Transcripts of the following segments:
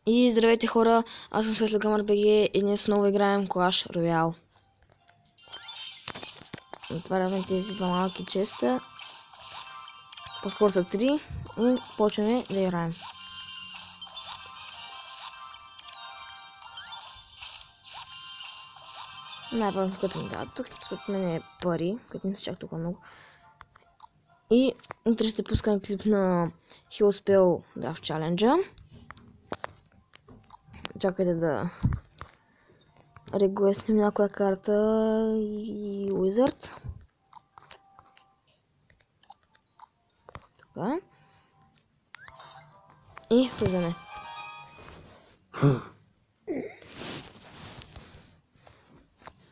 И здравейте хора, аз съм Светлогамър БГ и днес отново играем Clash Royale. Отваряме тези два малки честа. По-скоро са 3 и почваме да играем. Най-първо, като ми дадат тук, според мен е пари, които не са чак толкова много. И утре ще пускам клип на Hillspell Draft Challenge. Чакайте да регуеснем някоя карта и Wizard. Така. И влизаме.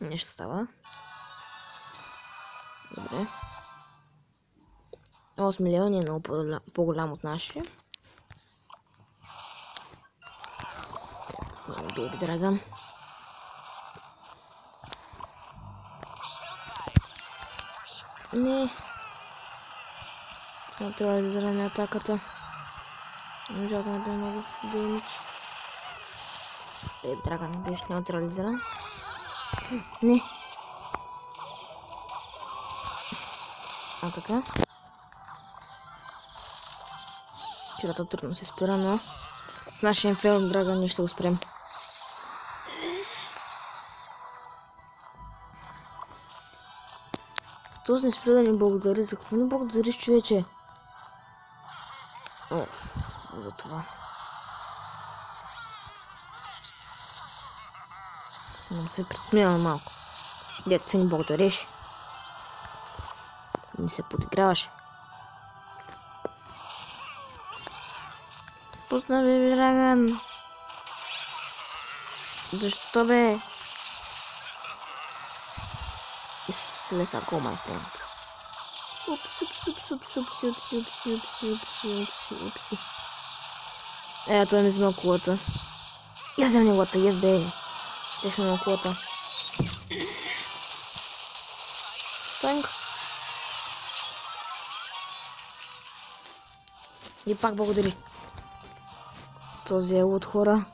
Нещо става. Добре. 8 милиона е много по-голям от нашия. Бейби Драгън. Не. Трябва да зараме атаката. Не можа да направим много демидж. Бейби Драгън беше неутрализиран. Не. А така. Чирата трудно се спира, но с нашия Инферно Драгън ние ще го спрем. Този не спира да ни благодари. За какво ни благодариш, човече? Оф, за това. Но се присмивам малко. Дето се ни благодариш. Не се подиграваш. Пусна Бейби Драгън. Защо бе? Let's go, my friend. Упси. Той ми взема кулата. Я взема неговата, yes бе. Взехме на кулата. Танк. И пак благодари. Този е от хора.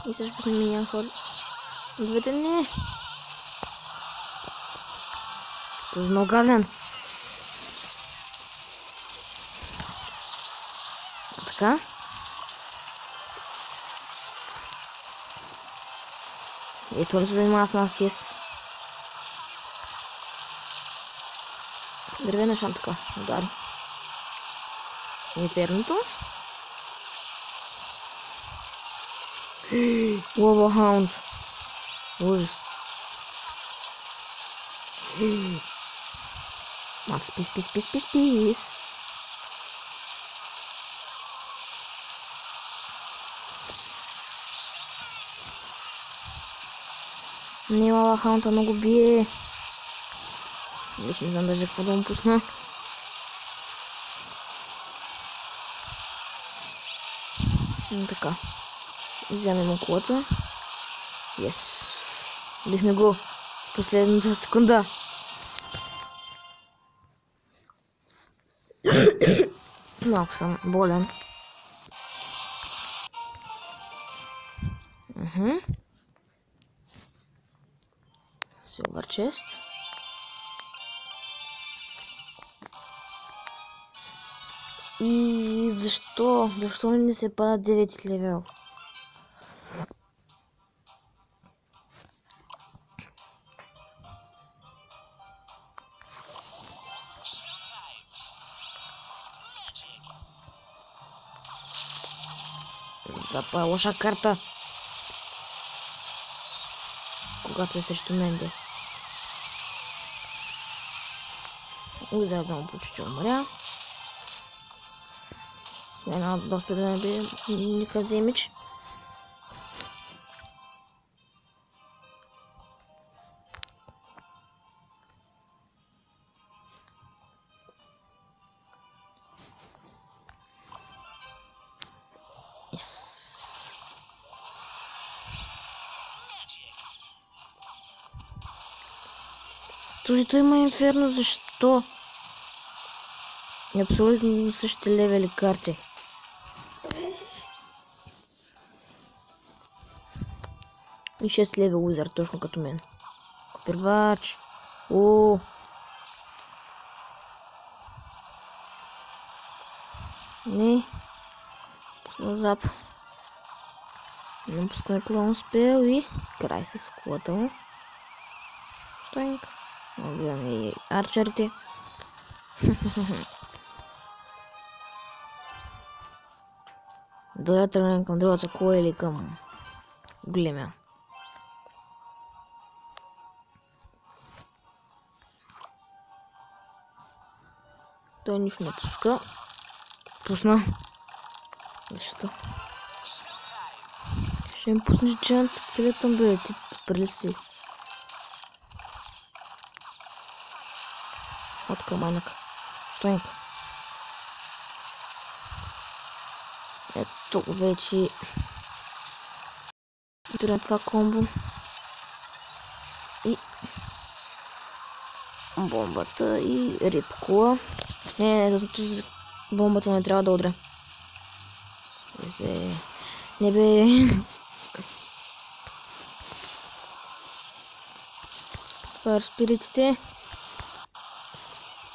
И също пък миня хора. Двете не. Този е много гаден. Така. Ето не се занимава с нас, yes. Дървена шан така, удари. Инферното. Лова хаунд. Ужас. Мам, спис. Не, лава хаунта много бие. Вече не знам даже какво да му пусна. Така. Вземем му колата. Yes. Бихме го в последната секунда. Малко съм болен. Silver chest. И защо? Защо не се пада 9 левел? Това е лоша карта. Когато е срещу мен, де. Заедно му получи, че умря. Една доста да не бе никакъв демидж. Той има инферно, защо? Абсолютно същите левели карти. И 6 левел уизър, точно като мен. Первач. О. Не. Зап. Не пускаме клон успел и край с колата му. Штойнк. Гледаме и арчерите. Да тръгнем към другата кола или към големия. Той нищо не пуска. Пусна. Защо? Ще ми пуснеш Giant Skeleton, бе, ти прелеси. От камънък. Штойнк. Ето вече. Дори това комбо. И бомбата и рибкула. Не, бомбата не трябва да удря. Не бе. Това е спиритите.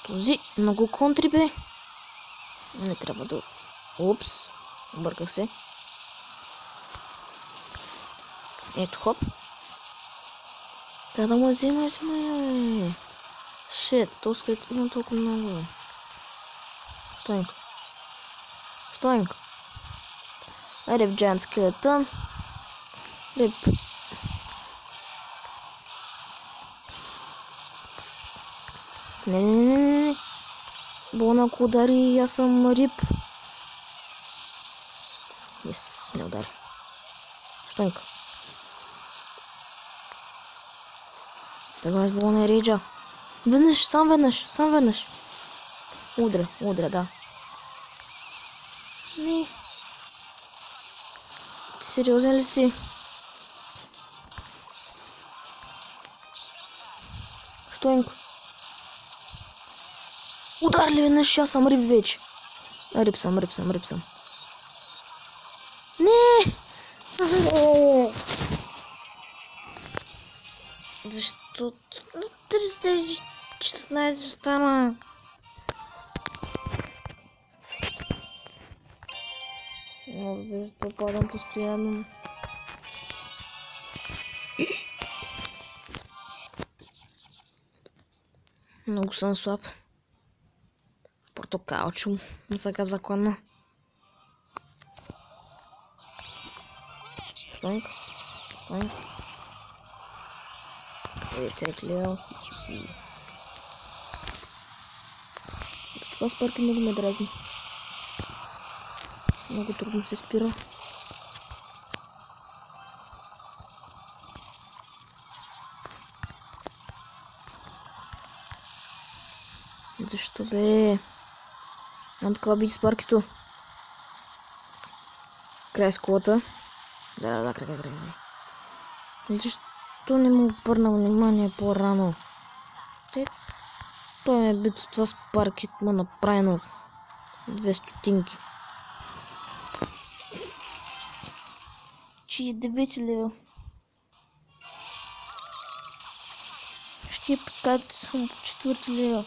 Този много контри бе. Не трябва да... Упс. Обърках се. Ето хоп. Трябва да му взема. Шет, то скрит има толкова много. Штойнк. Риб Giant Skeleton. Риб. Не. Бона ако удари, аз съм риб. Yes, не удари. Штойнк. Давай с Бона и Рейджа. Веднъж, сам веднъж. Удря, да. Не. Ти сериозен ли си? Штойнк. Удар ли веднъж, аз съм риб вече. Риб съм. Не! Защо? 316 стана. Защо падам постоянно? Много съм слаб. Портокалчо. Сега законна. Штойнк. Треклео. Това спарки много ме дразни. Много трудно се спира. Защо бе? Мам така обиди спаркито. Край с колата. Да, край. Защо не му обърна внимание по-рано? Той ме бит от това спаркит му направено 2 стотинки. Че е 9 левел. Ще покажат съм по 4 левел.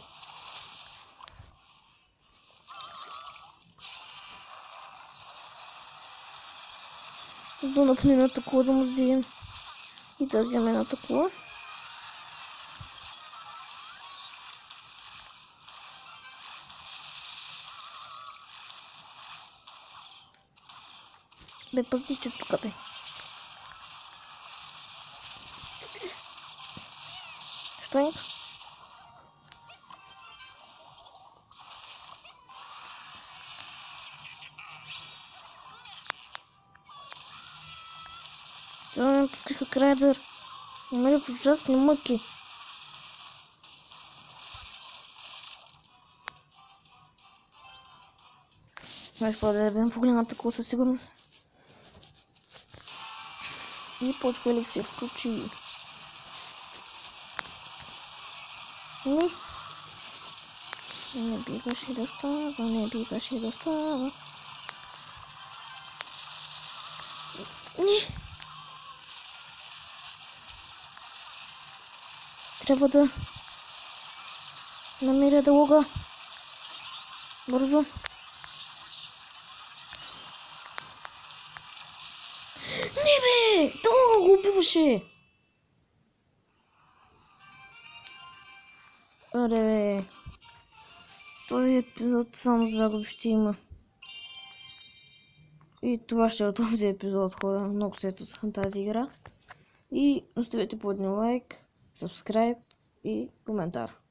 Да напни едната кола да му вземем. И да вземем едната кола. Бе, пазите тук, бе. Штойнк. Това ме пускаха крайдър. Има ли ужасни мъки? Знаеш какво да бем в голямата кола със сигурност. И почва еликсир включи. Не. Не биваше да става, не биваше да става. Не. Трябва да намеря да лога. Бързо. Не бе! То го убиваше! Аре бе! Този епизод само загуби ще има. И това ще е от този епизод. Хора, много се на тази игра. И оставете по един лайк, subscribe и коментар.